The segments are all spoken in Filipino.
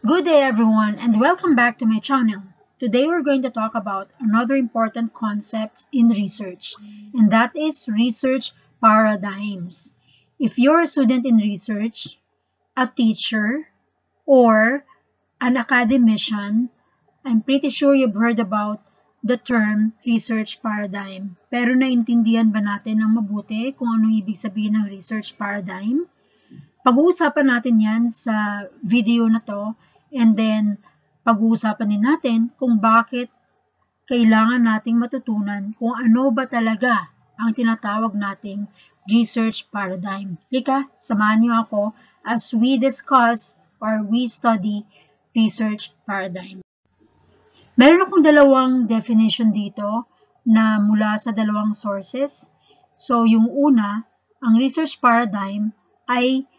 Good day everyone and welcome back to my channel. Today we're going to talk about another important concept in research, and that is research paradigms. If you're a student in research, a teacher, or an academician, I'm pretty sure you've heard about the term research paradigm. Pero naintindihan ba natin ng mabuti kung anong ibig sabihin ng research paradigm? Pag-uusapan natin yan sa video na to, and then pag-uusapan din natin kung bakit kailangan nating matutunan kung ano ba talaga ang tinatawag nating research paradigm. Lika, samahan niyo ako as we discuss or we study research paradigm. Meron akong dalawang definition dito na mula sa dalawang sources. So, yung una, ang research paradigm ay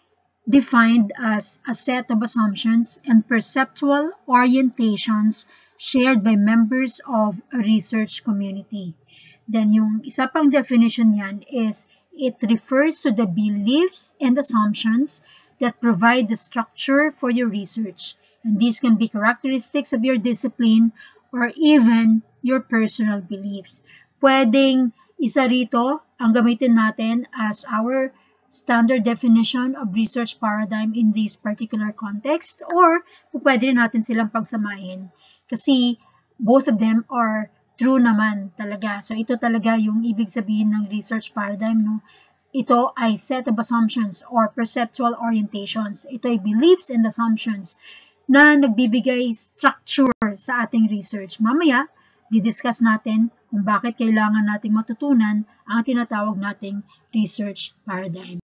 defined as a set of assumptions and perceptual orientations shared by members of a research community. Then yung isa pang definition niyan is it refers to the beliefs and assumptions that provide the structure for your research. And these can be characteristics of your discipline or even your personal beliefs. Pwedeng isa rito ang gamitin natin as our standard definition of research paradigm in this particular context, or pwede rin natin silang pagsamahin kasi both of them are true naman talaga. So ito talaga yung ibig sabihin ng research paradigm, no? Ito ay set of assumptions or perceptual orientations. Ito ay beliefs and assumptions na nagbibigay structure sa ating research. Mamaya, didiscuss natin kung bakit kailangan nating matutunan ang tinatawag nating research paradigm.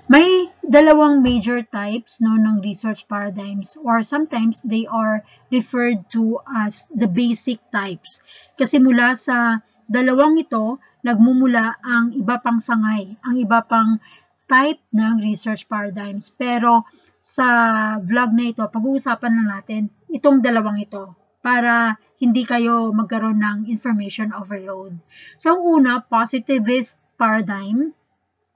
May dalawang major types ng research paradigms, or sometimes they are referred to as the basic types. Kasi mula sa dalawang ito, nagmumula ang iba pang sangay, ang iba pang type ng research paradigms. Pero sa vlog na ito, pag-uusapan na natin itong dalawang ito para hindi kayo magkaroon ng information overload. So, ang una, positivist paradigm.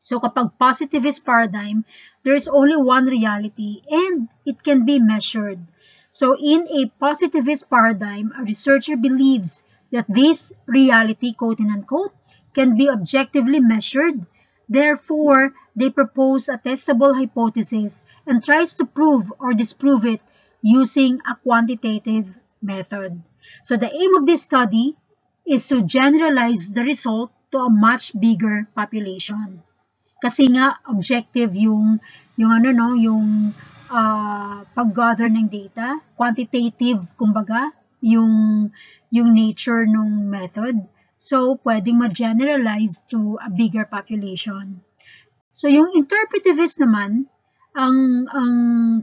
So, kapag positivist paradigm, there's only one reality and it can be measured. So, in a positivist paradigm, a researcher believes that this reality, quote and unquote, can be objectively measured. Therefore, they propose a testable hypothesis and tries to prove or disprove it using a quantitative method. So, the aim of this study is to generalize the result to a much bigger population. Kasi nga objective yung pag-gather ng data, quantitative kumbaga yung nature ng method. So pwedeng ma-generalize to a bigger population. So yung interpretivist naman, ang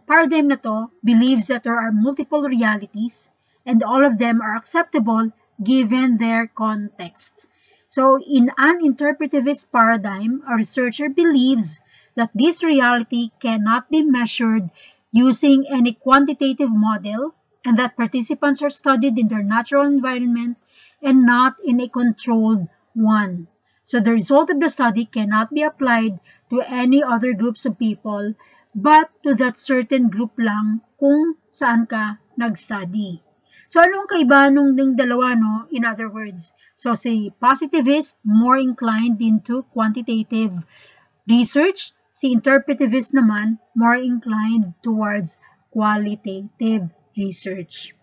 paradigm na to believes that there are multiple realities and all of them are acceptable given their context. So, in an interpretivist paradigm, a researcher believes that this reality cannot be measured using any quantitative model and that participants are studied in their natural environment and not in a controlled one. So, the result of the study cannot be applied to any other groups of people but to that certain group lang kung saan ka nag-study. So, anong kaiba nung dalawa, no? In other words, so si positivist, more inclined into quantitative research. Si interpretivist naman, more inclined towards qualitative research.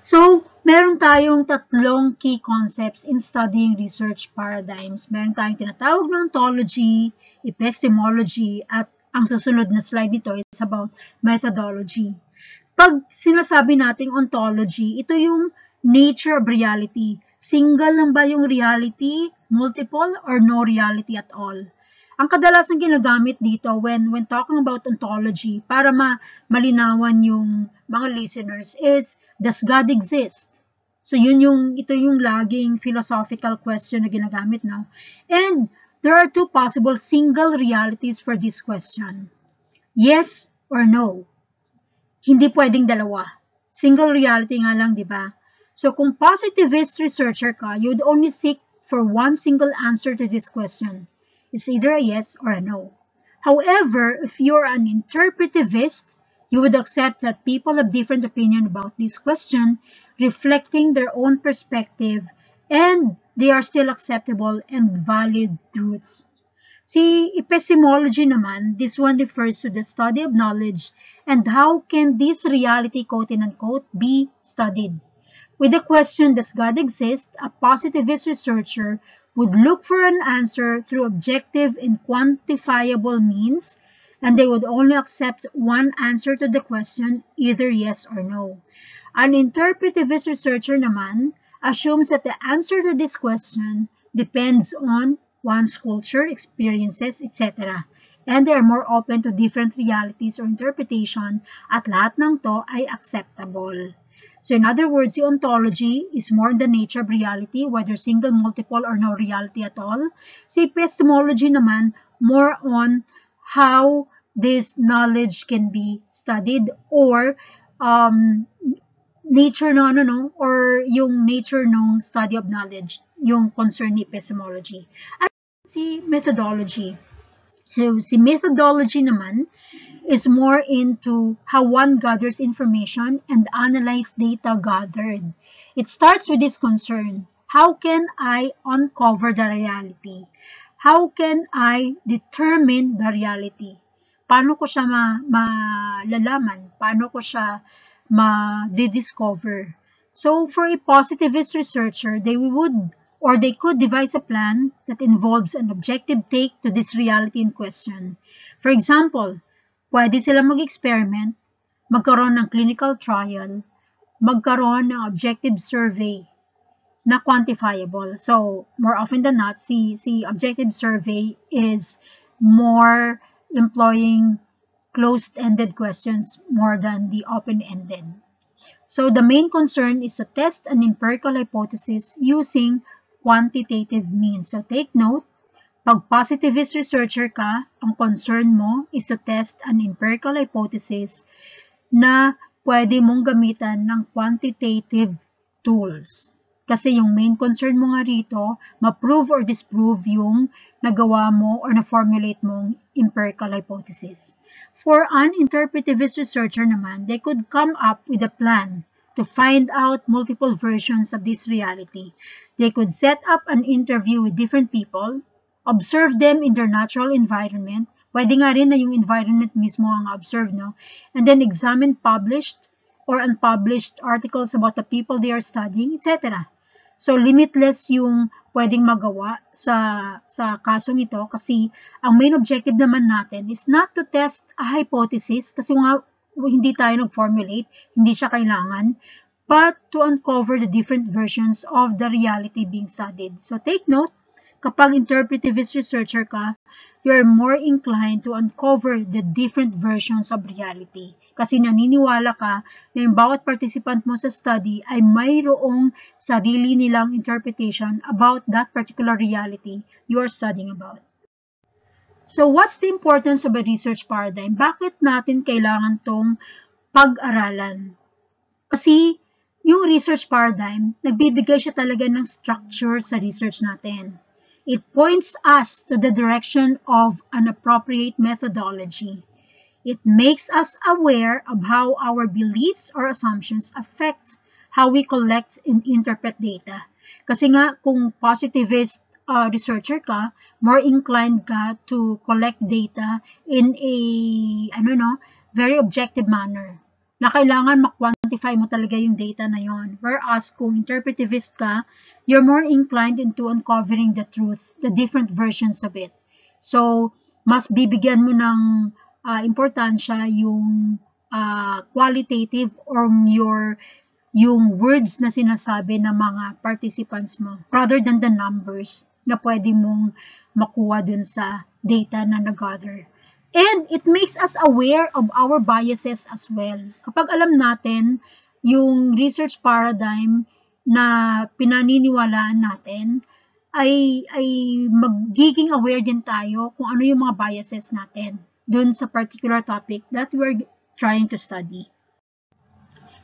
So, meron tayong tatlong key concepts in studying research paradigms. Meron tayong tinatawag na ontology, epistemology, at ang susunod na slide nito is about methodology. Pag sinasabi nating ontology, ito yung nature of reality. Single lang ba yung reality, multiple, or no reality at all? Ang kadalasan ginagamit dito when talking about ontology para malinawan yung mga listeners is, does God exist? So ito yung laging philosophical question na ginagamit now. And there are two possible single realities for this question. Yes or no? Hindi pwedeng dalawa. Single reality nga lang, di ba? So, kung positivist researcher ka, you'd only seek for one single answer to this question. It's either a yes or a no. However, if you're an interpretivist, You would accept that people have different opinion about this question, reflecting their own perspective, and they are still acceptable and valid truths. See, epistemology naman, this one refers to the study of knowledge and how can this reality, quote-unquote, be studied. With the question, does God exist, a positivist researcher would look for an answer through objective and quantifiable means, and they would only accept one answer to the question, either yes or no. An interpretivist researcher naman assumes that the answer to this question depends on one's culture, experiences, etc. And they are more open to different realities or interpretation at lahat ng to ay acceptable. So in other words, the ontology is more in the nature of reality, whether single, multiple, or no reality at all. Si epistemology naman, more on how this knowledge can be studied or nature or yung nature ng study of knowledge, yung concern ni epistemology. At si methodology. So si methodology naman is more into how one gathers information and analyze data gathered. It starts with this concern. How can I uncover the reality? How can I determine the reality? Paano ko siya malalaman? Paano ko siya ma-discover? So for a positivist researcher, they could devise a plan that involves an objective take to this reality in question. For example, pwede sila mag-experiment, magkaroon ng clinical trial, magkaroon ng objective survey na quantifiable. So, more often than not, si objective survey is more employing closed-ended questions more than the open-ended. So, the main concern is to test an empirical hypothesis using quantitative means. So, take note, pag positivist researcher ka, ang concern mo is to test an empirical hypothesis na pwede mong gamitan ng quantitative tools. Kasi yung main concern mo nga rito, ma-prove or disprove yung nagawa mo or na-formulate mong empirical hypothesis. For an interpretivist researcher naman, they could come up with a plan to find out multiple versions of this reality. They could set up an interview with different people, observe them in their natural environment. Pwede nga rin na yung environment mismo ang observe, no? And then examine published or unpublished articles about the people they are studying, etc. So, limitless yung pwedeng magawa sa kasong ito kasi ang main objective naman natin is not to test a hypothesis kasi nga hindi tayo nag-formulate, hindi siya kailangan, but to uncover the different versions of the reality being studied. So, take note, kapag interpretivist researcher ka, you are more inclined to uncover the different versions of reality. Kasi naniniwala ka na yung bawat participant mo sa study ay mayroong sarili nilang interpretation about that particular reality you are studying about. So, what's the importance of a research paradigm? Bakit natin kailangan tong pag-aralan? Kasi yung research paradigm, nagbibigay siya talaga ng structure sa research natin. It points us to the direction of an appropriate methodology. It makes us aware of how our beliefs or assumptions affect how we collect and interpret data. Kasi nga, kung positivist researcher ka, more inclined ka to collect data in a, very objective manner. Na kailangan ma-quantify mo talaga yung data na yon. Whereas kung interpretivist ka, you're more inclined into uncovering the truth, the different versions of it. So, mas bibigyan mo ng importansya yung qualitative or yung words na sinasabi ng mga participants mo rather than the numbers na pwede mong makuha dun sa data na nag-gather. And it makes us aware of our biases as well. Kapag alam natin yung research paradigm na pinaniniwalaan natin, ay magiging aware din tayo kung ano yung mga biases natin dun sa particular topic that we're trying to study.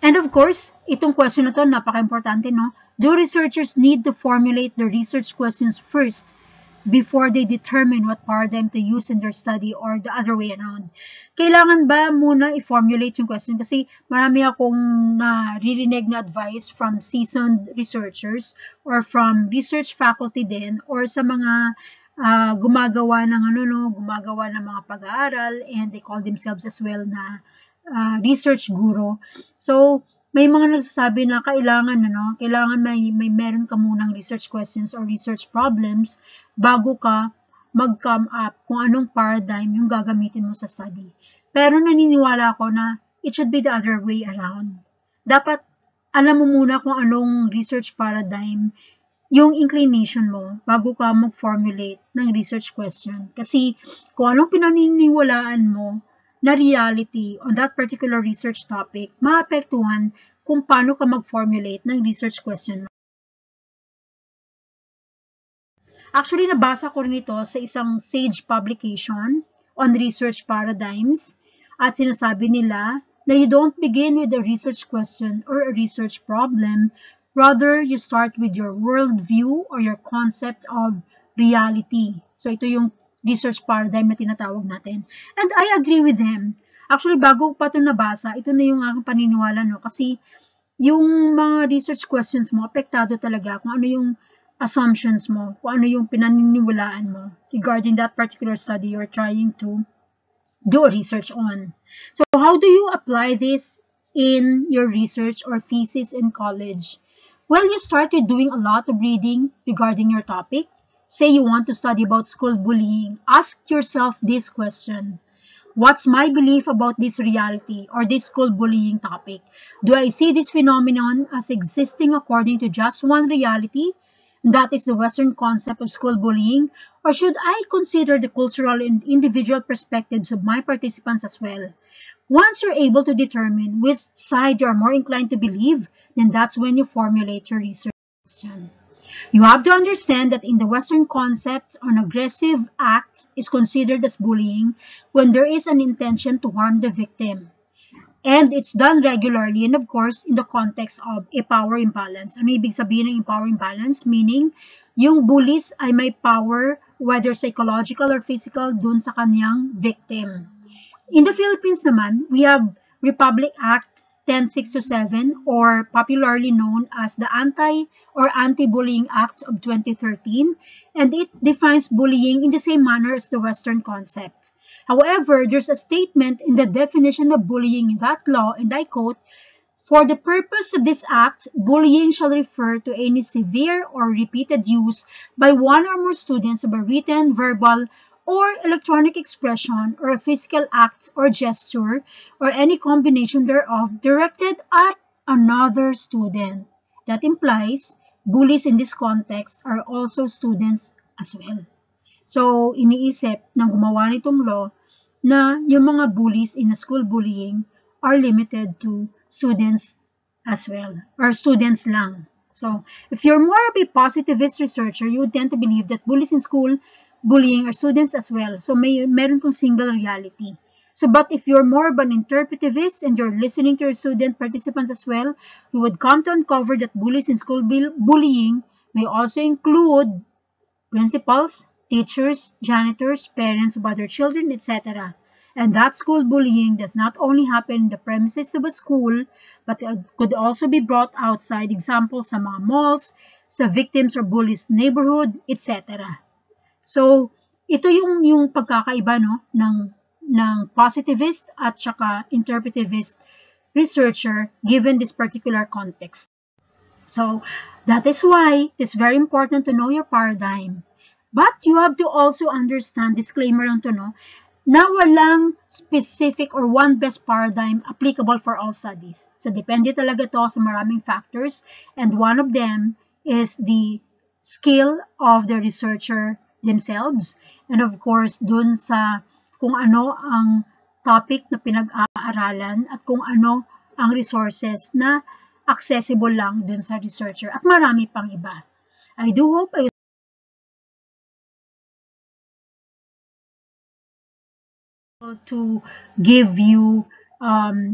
And of course, itong question na to, napaka-importante, no? Do researchers need to formulate the research questions first before they determine what paradigm to use in their study or the other way around. Kailangan ba muna i-formulate yung question? Kasi marami akong naririnig na advice from seasoned researchers or from research faculty din or sa mga gumagawa ng mga pag-aaral, and they call themselves as well na research guru. So, may mga nagsasabi na kailangan meron ka munang research questions or research problems bago ka mag-come up kung anong paradigm yung gagamitin mo sa study. Pero naniniwala ako na it should be the other way around. Dapat alam mo muna kung anong research paradigm yung inclination mo bago ka mag-formulate ng research question. Kasi kung anong pinaniniwalaan mo na reality on that particular research topic, maapektuhan kung paano ka mag-formulate ng research question. Actually, nabasa ko rin ito sa isang SAGE publication on research paradigms, at sinasabi nila na you don't begin with a research question or a research problem, rather you start with your worldview or your concept of reality. So ito yung research paradigm na tinatawag natin. And I agree with them. Actually, bago pa ito nabasa, ito na yung aking paniniwala, no? Kasi yung mga research questions mo, apektado talaga kung ano yung assumptions mo, kung ano yung pinaniniwalaan mo regarding that particular study you're trying to do a research on. So how do you apply this in your research or thesis in college? Well, you start with doing a lot of reading regarding your topic. Say you want to study about school bullying. Ask yourself this question. What's my belief about this reality or this school bullying topic? Do I see this phenomenon as existing according to just one reality? That is the Western concept of school bullying, or should I consider the cultural and individual perspectives of my participants as well? Once you're able to determine which side you're more inclined to believe, then that's when you formulate your research question. You have to understand that in the Western concept, an aggressive act is considered as bullying when there is an intention to harm the victim. And it's done regularly, and of course, in the context of a power imbalance. Ano ibig sabihin ng power imbalance? Meaning, yung bullies ay may power, whether psychological or physical, dun sa kanyang victim. In the Philippines naman, we have Republic Act 10627, or popularly known as the Anti-Bullying Act of 2013, and it defines bullying in the same manner as the Western concept. However, there's a statement in the definition of bullying in that law, and I quote, "For the purpose of this act, bullying shall refer to any severe or repeated use by one or more students of a written, verbal, or electronic expression or a physical act or gesture or any combination thereof directed at another student." That implies bullies in this context are also students as well. So, iniisip ng gumawa nitong law na yung mga bullies in a school bullying are limited to students as well, or students lang. So, if you're more of a positivist researcher, you would tend to believe that bullies in school bullying are students as well. So, meron kong single reality. So, but if you're more of an interpretivist and you're listening to your student participants as well, you would come to uncover that bullies in school bullying may also include principals, teachers, janitors, parents of other children, etc. And that school bullying does not only happen in the premises of a school, but it could also be brought outside, example sa mga malls, sa victims or bullies neighborhood, etc. So, ito yung pagkakaiba, no, ng positivist at saka interpretivist researcher given this particular context. So, that is why it's very important to know your paradigm. But you have to also understand, disclaimer lang to, no, na walang specific or one best paradigm applicable for all studies. So, depende talaga to sa maraming factors, and one of them is the skill of the researcher themselves, and of course, dun sa kung ano ang topic na pinag-aaralan at kung ano ang resources na accessible lang dun sa researcher, at marami pang iba. I do hope I to give you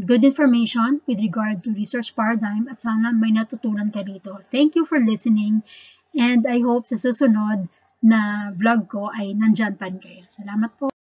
good information with regard to research paradigm, at sana may natutunan ka dito. Thank you for listening, and I hope sa susunod na vlog ko ay nandyan pa rin kayo. Salamat po.